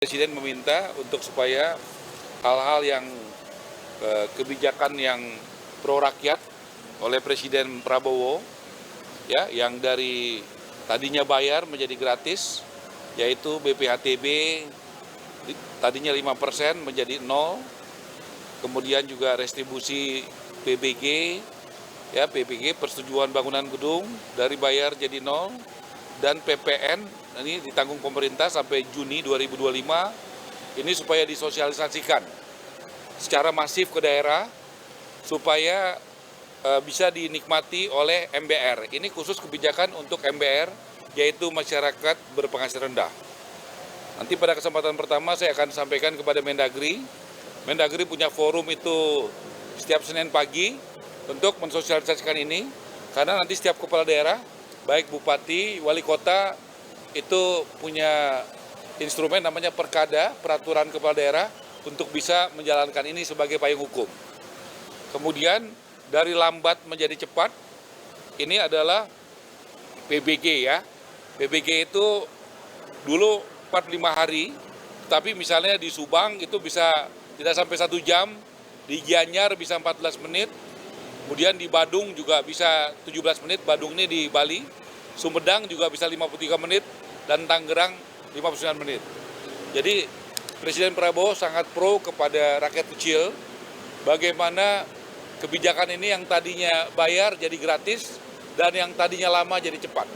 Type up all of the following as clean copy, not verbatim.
Presiden meminta untuk supaya hal-hal yang kebijakan yang pro rakyat oleh Presiden Prabowo, ya, yang dari tadinya bayar menjadi gratis, yaitu BPHTB tadinya 5% menjadi 0, kemudian juga restribusi PBG, ya, PBG persetujuan bangunan gedung dari bayar jadi 0, dan PPN ini ditanggung pemerintah sampai Juni 2025, ini supaya disosialisasikan secara masif ke daerah supaya bisa dinikmati oleh MBR. Ini khusus kebijakan untuk MBR, yaitu masyarakat berpenghasilan rendah. Nanti pada kesempatan pertama saya akan sampaikan kepada Mendagri. Mendagri punya forum itu setiap Senin pagi untuk mensosialisasikan ini, karena nanti setiap kepala daerah, baik bupati, wali kota, itu punya instrumen namanya Perkada, peraturan kepala daerah, untuk bisa menjalankan ini sebagai payung hukum. Kemudian dari lambat menjadi cepat, ini adalah PBG, ya. PBG itu dulu 45 hari, tapi misalnya di Subang itu bisa tidak sampai 1 jam, di Gianyar bisa 14 menit, kemudian di Badung juga bisa 17 menit, Badung ini di Bali, Sumedang juga bisa 53 menit, dan Tangerang 59 menit. Jadi Presiden Prabowo sangat pro kepada rakyat kecil, bagaimana kebijakan ini yang tadinya bayar jadi gratis, dan yang tadinya lama jadi cepat.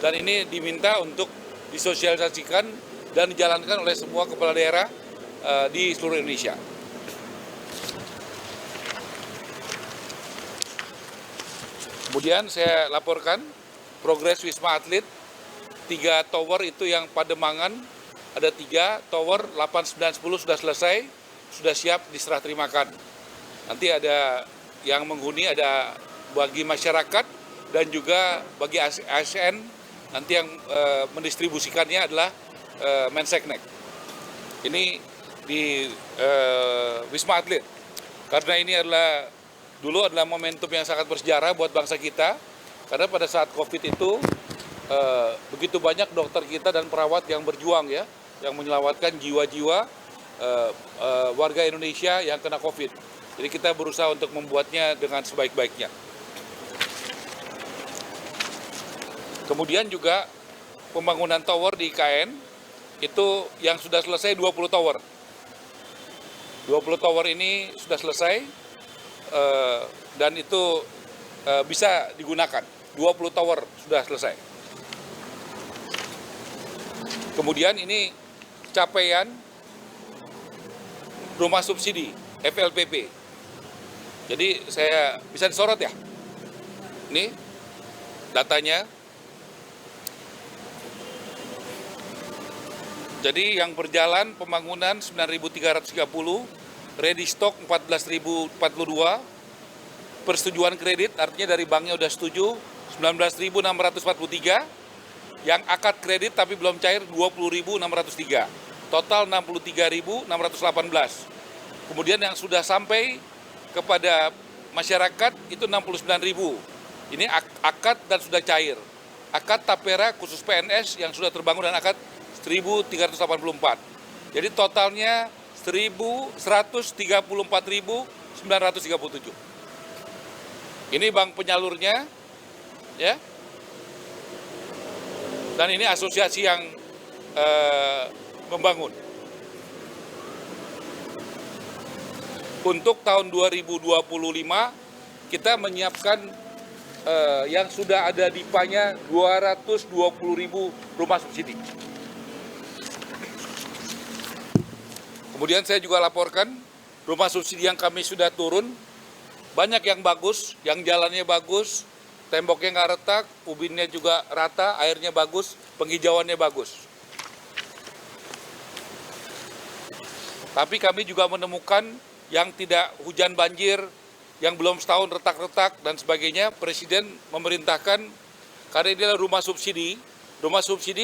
Dan ini diminta untuk disosialisasikan dan dijalankan oleh semua kepala daerah di seluruh Indonesia. Kemudian saya laporkan progres Wisma Atlet, 3 tower itu yang Pademangan, ada 3 tower, 8, 9, 10 sudah selesai, sudah siap diserah terimakan. Nanti ada yang menghuni, ada bagi masyarakat dan juga bagi ASN, nanti yang mendistribusikannya adalah Menseknek. Ini di Wisma Atlet, karena ini dulu adalah momentum yang sangat bersejarah buat bangsa kita, karena pada saat COVID itu begitu banyak dokter kita dan perawat yang berjuang, ya, yang menyelamatkan jiwa-jiwa warga Indonesia yang kena COVID. Jadi kita berusaha untuk membuatnya dengan sebaik-baiknya. Kemudian juga pembangunan tower di IKN, itu yang sudah selesai 20 tower. 20 tower ini sudah selesai dan itu bisa digunakan. 20 tower sudah selesai. Kemudian ini capaian rumah subsidi FLPP. Jadi saya bisa disorot, ya. Ini datanya. Jadi yang berjalan pembangunan 9.330, ready stock 14.042, persetujuan kredit artinya dari banknya sudah setuju 19.643, yang akad kredit tapi belum cair 20.603, total 63.618. Kemudian yang sudah sampai kepada masyarakat itu 69.000. Ini akad dan sudah cair. Akad Tapera khusus PNS yang sudah terbangun dan akad 1.384. Jadi totalnya 134.937. Ini bank penyalurnya, ya. Dan ini asosiasi yang membangun. Untuk tahun 2025 kita menyiapkan yang sudah ada DIPA-nya 220.000 rumah subsidi. Kemudian saya juga laporkan rumah subsidi yang kami sudah turun, banyak yang bagus, yang jalannya bagus, temboknya nggak retak, ubinnya juga rata, airnya bagus, penghijauannya bagus. Tapi kami juga menemukan yang tidak hujan banjir, yang belum setahun retak-retak dan sebagainya. Presiden memerintahkan, karena ini adalah rumah subsidi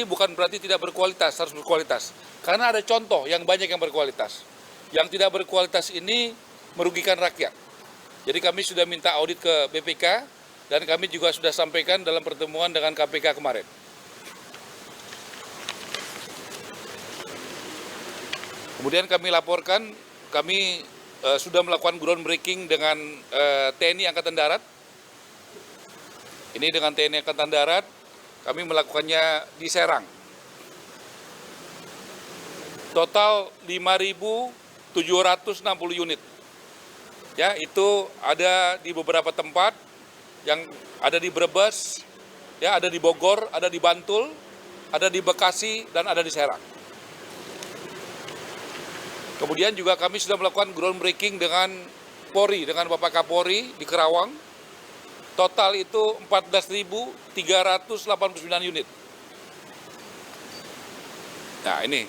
bukan berarti tidak berkualitas, harus berkualitas. Karena ada contoh yang banyak yang berkualitas. Yang tidak berkualitas ini merugikan rakyat. Jadi kami sudah minta audit ke BPK, dan kami juga sudah sampaikan dalam pertemuan dengan KPK kemarin. Kemudian kami laporkan, kami sudah melakukan groundbreaking dengan TNI Angkatan Darat. Ini dengan TNI Angkatan Darat, kami melakukannya di Serang. Total 5.760 unit. Ya, itu ada di beberapa tempat, yang ada di Brebes, ya, ada di Bogor, ada di Bantul, ada di Bekasi, dan ada di Serang. Kemudian juga kami sudah melakukan groundbreaking dengan Polri, dengan Bapak Kapolri di Kerawang. Total itu 14.389 unit. Nah, ini.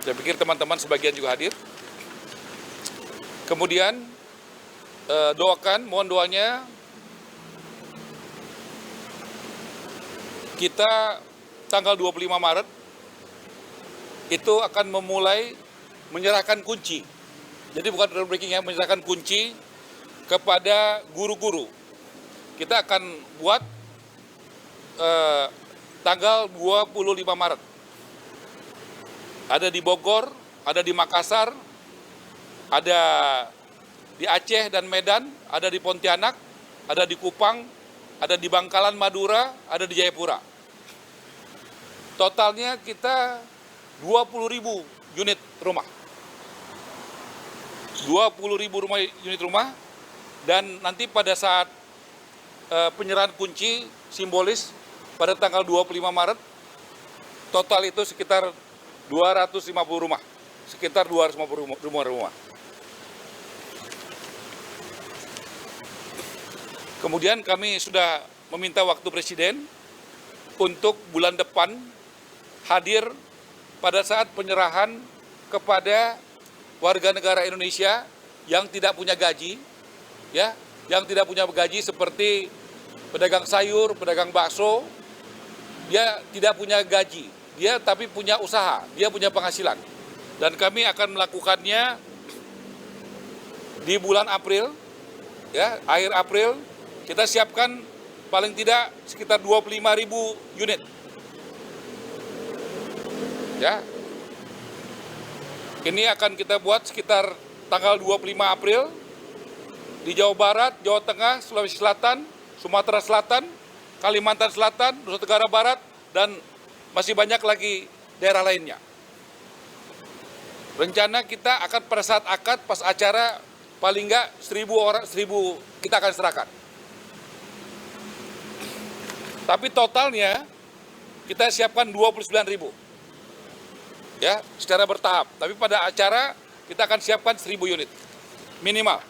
Saya pikir teman-teman sebagian juga hadir. Kemudian doakan, mohon doanya kita tanggal 25 Maret itu akan memulai menyerahkan kunci. Jadi bukan groundbreaking ya, menyerahkan kunci kepada guru-guru. Kita akan buat tanggal 25 Maret. Ada di Bogor, ada di Makassar, ada di Aceh dan Medan, ada di Pontianak, ada di Kupang, ada di Bangkalan, Madura, ada di Jayapura. Totalnya kita 20.000 unit rumah. 20.000 unit rumah, dan nanti pada saat penyerahan kunci simbolis pada tanggal 25 Maret, total itu sekitar 250 rumah. Sekitar 250 rumah. Kemudian kami sudah meminta waktu Presiden untuk bulan depan hadir pada saat penyerahan kepada warga negara Indonesia yang tidak punya gaji, ya, yang tidak punya gaji seperti pedagang sayur, pedagang bakso, dia tidak punya gaji, dia tapi punya usaha, dia punya penghasilan. Dan kami akan melakukannya di bulan April, ya, akhir April. Kita siapkan paling tidak sekitar 25.000 unit. Ya. Ini akan kita buat sekitar tanggal 25 April di Jawa Barat, Jawa Tengah, Sulawesi Selatan, Sumatera Selatan, Kalimantan Selatan, Nusa Tenggara Barat, dan masih banyak lagi daerah lainnya. Rencana kita akan pada saat akad, pas acara, paling enggak 1.000 orang, 1.000 kita akan serahkan. Tapi totalnya kita siapkan 29.000. Ya, secara bertahap. Tapi pada acara kita akan siapkan 1.000 unit minimal.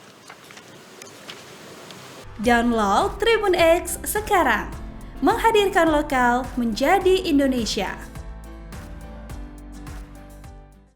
Download Tribun X sekarang. Menghadirkan lokal menjadi Indonesia.